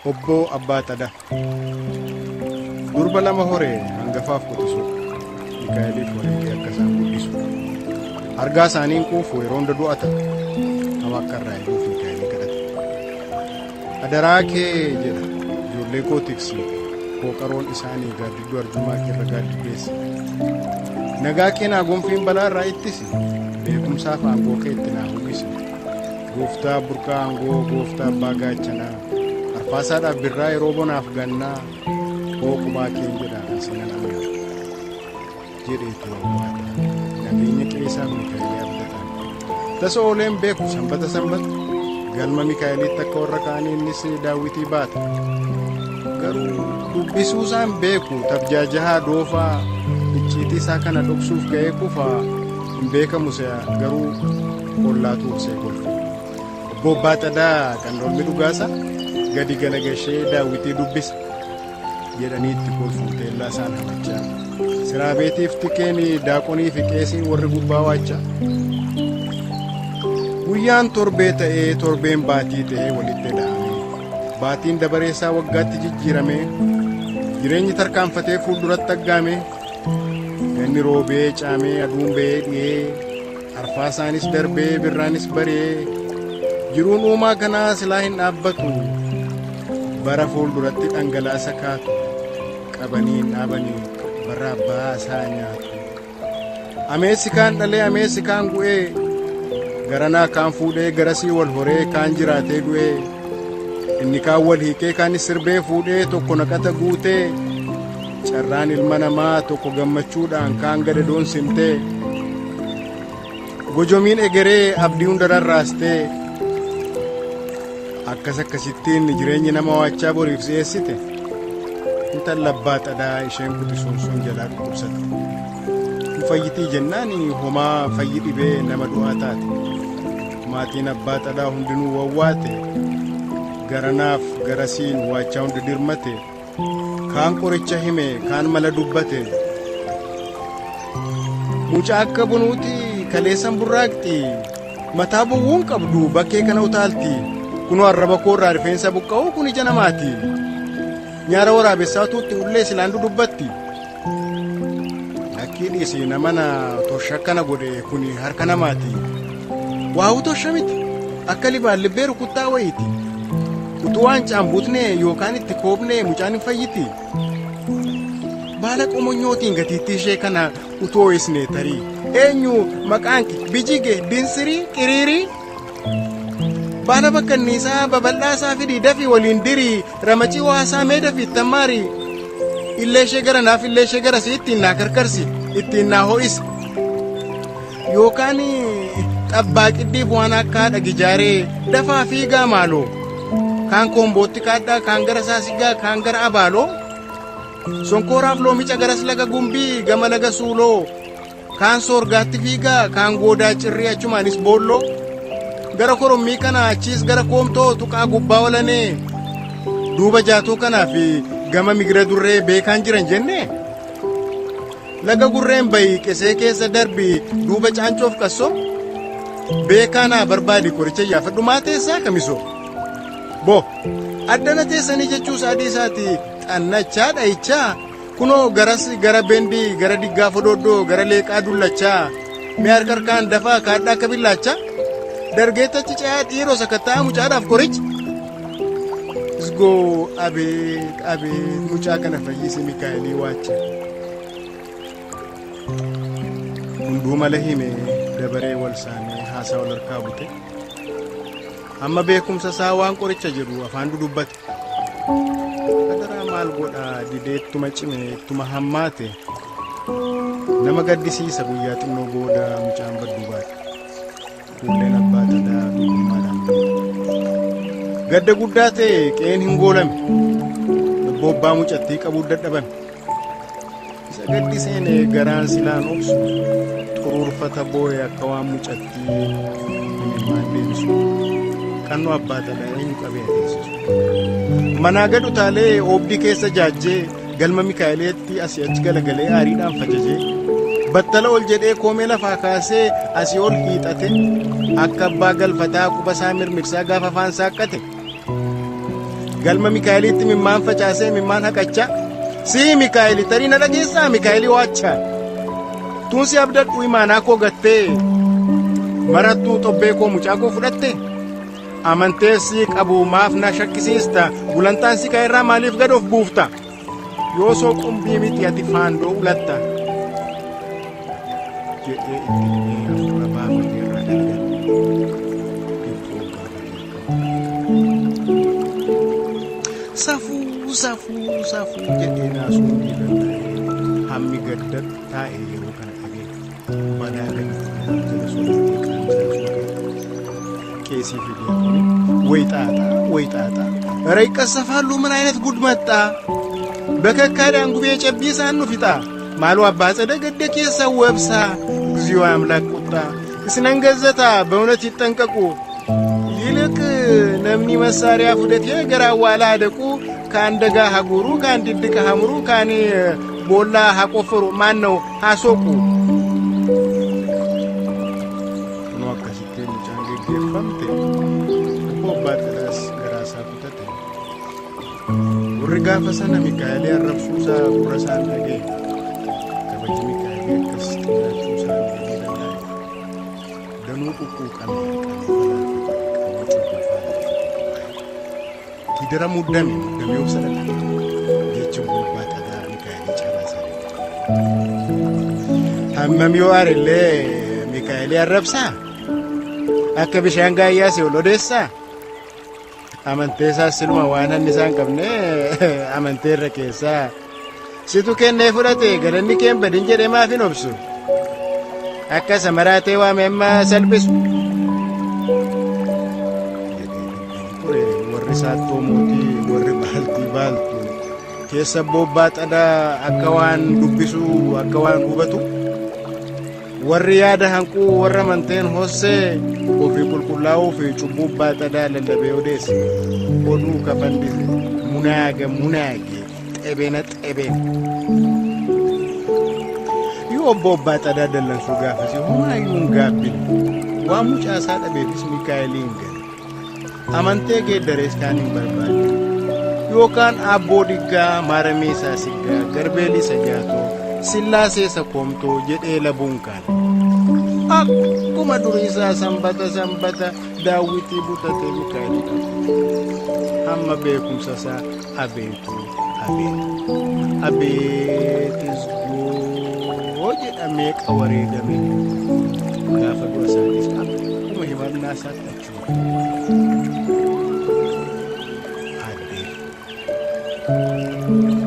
obbo Abbaa Xadaa durba lama horee hangafaaf qotisu Mikaa'eliif wareegee akka isaan guddisu argaa isaaniin quufu yeroo hunda du'ata nama akka irraa eeguuf Mikaa'elii kadhata adaraa kee jedha ijoollee koo tiksi qooqaroon isaanii gaaddidduu arjumaa keerra gaaddiddeessi nagaa kee naa gonfiin balaa irraa ittisi beekumsaaf aangoo kee itti naa uwwisi gooftaa burqaa aangoo gooftaa abbaa gaachanaa arfaasaadhaaf birraa yeroo bonaaf gannaa qubaa keen jedha seenan ammaa jedheetu waata nageenya qeesaaf Mikaa'elii abdataan tasa ooleen beeku sanbata galma Mikaa'eliitti akka warra kaanii innis daawwitii baata garuu dubbisuu isaan beeku tabjaajahaa doofaa icciitii isaa kana dhoksuuf ga'ee kufaa hin beekamu se'a garuu qollaatuuf see golfa obbo Abbaa Xadaa qandoolmi dhugaasa gadi galagashee daawwitii dubbisa jedhanii itti kolfuu teellaa isaan hamachaa siraa beetiif tikeen daaqonii fi qeesiin warri gubbaa waachaa guyyaan torbee ta'ee torbeen baatii ta'ee walitti dha'ame baatiin dabareessaa waggaatti jijjiirame jireenyi tarkaanfatee fuulduratti aggaame ganni roobee caamee aduun ba'ee dhi'ee arfaasaanis darbee birraanis baree jiruun uumaa kanaa silaa hin dhaabbatu bara fuulduratti dhangalaasa kaatu qabanii hin dhaabanii bara abbaa isaa nyaatu ameessi kaan dhalee ameessi kaan gu'ee garanaa kaan fuudhee garasii wal horee kaan jiraatee du'ee inni kaan wal hiikee kaanis sirbee fuudhee tokko naqata guutee carraan ilma namaa tokko gammachuudhaan kaan gadadoon simtee gojomiin egeree abdii hunda rarraastee akkas akkasittiin jireenyi nama waachaa boriif si'eessite intalli Abbaa Xadaa isheen quxisuun sun jalaa dhukkubsatte hin fayyitii jennaan homaa fayyi dhibee nama du'aa taate maatiin Abbaa Xadaa hundinuu wawwaate garanaaf garasiin waachaa hundi dirmate kaan qoricha hime kaan mala dubbate mucaa akka bunuuti kaleessan burraaqxi mataa bowwuun qabdu bakkee kana utaalti kunoo arraba koo irraa rifeensa buqqa'uu kun ija namaati nyaara waraabessaatuutti ullee silaandu dubbatti lakkii dhiisi namana tosha akkana godhe kun harka namaati waa'uu tosha miti akka libaan libbee rukuttaa wayiiti utuu waan caambuutne yookaan itti koobne mucaan hin fayyiti baala qomonyootiin gatiittii ishee kana utuu ho'isne tarii eenyu maqaanki bijige dinsirii qiriirii baala bakkanniisaa babal'aasaa fidii dafii waliin dirii ramacii waasaa mee dafii tammaari illee ishee gara naaf illee ishee gara si ittiin naa karkarsi ittiin naa ho'isi yookaan xabbaa qiddiif waan akka haadha gijaaree dafaa fiigaa maaloo kaan koombootti kaadhaa kaan gara saasigaa kaan gara abaaloo sonkooraaf loomicha garas laga gumbii gama laga suuloo kaan soorgaatti fiigaa kaan goodaa cirrii achumaanis boolloo gara korommii kana achiis gara koomtoo tuqaa gubbaa olanee duuba jaatuu kanaaf gama migira durree beekaan jiran jenne laga gurreen bayi qesee keessa darbi duuba caancoof qasso beekaanaa barbaadi qoricha yaafadhu maa teessaa kamiso bo addana teessanii jechuu saadii isaati xannachaa dhayichaa kunoo garas gara bendii gara diggaa fodooddoo gara leeqaa dullachaa mee harkarkaan dafaa kaadhaa akka billaachaa dargeettachi caa dhiiroo sakattaa mucaadhaaf qoricha isgoo abeet mucaa kana fayyise Mikaa'elii waacha hunduu mala hime dabaree wal saamee haasaa wal harkaa bute amma beekumsa isaa waan qoricha jedhu afaan dudubbate adaraa maal godha dideettuma cime ittuma hammaate nama gaddisiisa guyyaa xinnoo booda mucaan badduu baate fuulleen Abbaa Xadaa dullummaadhaan gadda guddaa ta'e qeen hin goolame bobbaa mucattii qabuu dadhabame isa gaddi seenee garaan silaan obsu xuruurfata boo'e akka waan mucattii himimmaan deebisu kannoo Abbaa Xadaa eenyu qabee adeemsisu manaa gad utaalee oobdii keessa jaajjee galma Mikaa'eliitti asii achi galagalee aariidhaan fajajee battala ol jedhee koomee lafaa kaasee asii ol hiixate akka abbaa galfataa quba isaa mirmirsaa gaafa afaan saaqqate galma Mikaa'elitti mimmaan facaasee mimmaan haqachaa si Mikaa'eli tarii na dhageessaa Mikaa'eli waachaa tuunsi abdadhu imaanaa koo gattee marattuu xobbee koo mucaa koo fudhatte amantee si qabu maaf na shakkisiista gulantaan si ka'irraa maaliif gad of buufta yoo soo qumbii miti ati faandoo ulatta jedhee itti hafuura baafatee irraa galgala safuu jedhee naasuun ni danda'e hammi gadda taa'e yeroo kana dhagee badaa gadi jala sodaatee qaamsaa keesii fidee ወይጣጣ ኧረ ይቀሰፋሉ ምን አይነት ጉድ መጣ በከካዳን ጉቤ ጨቢሳን ነው ፊጣ ማሉ አባጸደ ገደክ የሰወብሳ እግዚኦ አምላክ ቁጣ እስነን ገዘታ በእውነት ይጠንቀቁ ይልቅ ነምኒ መሳሪያ ፍደት የገራዋላ አደቁ ካንደጋ ሀጉሩ ካንዲድቅ ሀምሩ ካኒ ቦላ ሀቆፈሩ ማን ነው አሶቁ ነው አከሲቴ ጫንጌ ገፈምቴ baatalas garaasaa kutate warri gaafa sana Mikaa'elii arrabsuusaa gurra isaan dhagee kabaji Mikaa'elii akkas xinnachuusaa dhagee danda'e danuu quqquuqamee hidara muddamee of sadaqate jecha gubbaa dhagaa Mikaa'elii cabaasaa hammam yoo aarillee Mikaa'elii arrabsaa akka bishaan gaayyaase ol odeessaa amantee isaa siluma waan hanni isaan qabne amantee irra keessaa situ kennee fudhate galanni keen badin jedhee maaf hin obsu akka samaraatee waame amma salphisu warri saattoo mootii warri baaltu keessa bobbaa xadaa akka waan dubbisu akka waan hubatu warri yaada hanquu warra amanteen hossee ofii qulqullaa'uu fi cubbuu baaxadaa lallabee odeesse oduu kafandise munaage xebeena yoo obbo baaxadaa dallansuu gaafasi homaayyuun gaabbine waa mucaasaa dhabeefis Mikaa'eliin gale amantee geeddarees kaan hin barbaade yookaan abboo diggaa maaramee isaa siggaa garbeelii isa jaatoo sillaasee isa koomtoo jedhee labuun kaane akkuma duriisaa sanbata daawwitii butatee Mikaa'elii hamma beekumsa isaa abeetis goo jedhamee qawareedame gaafa du'a isaatis akkuma himannaa isaatti achuu addeef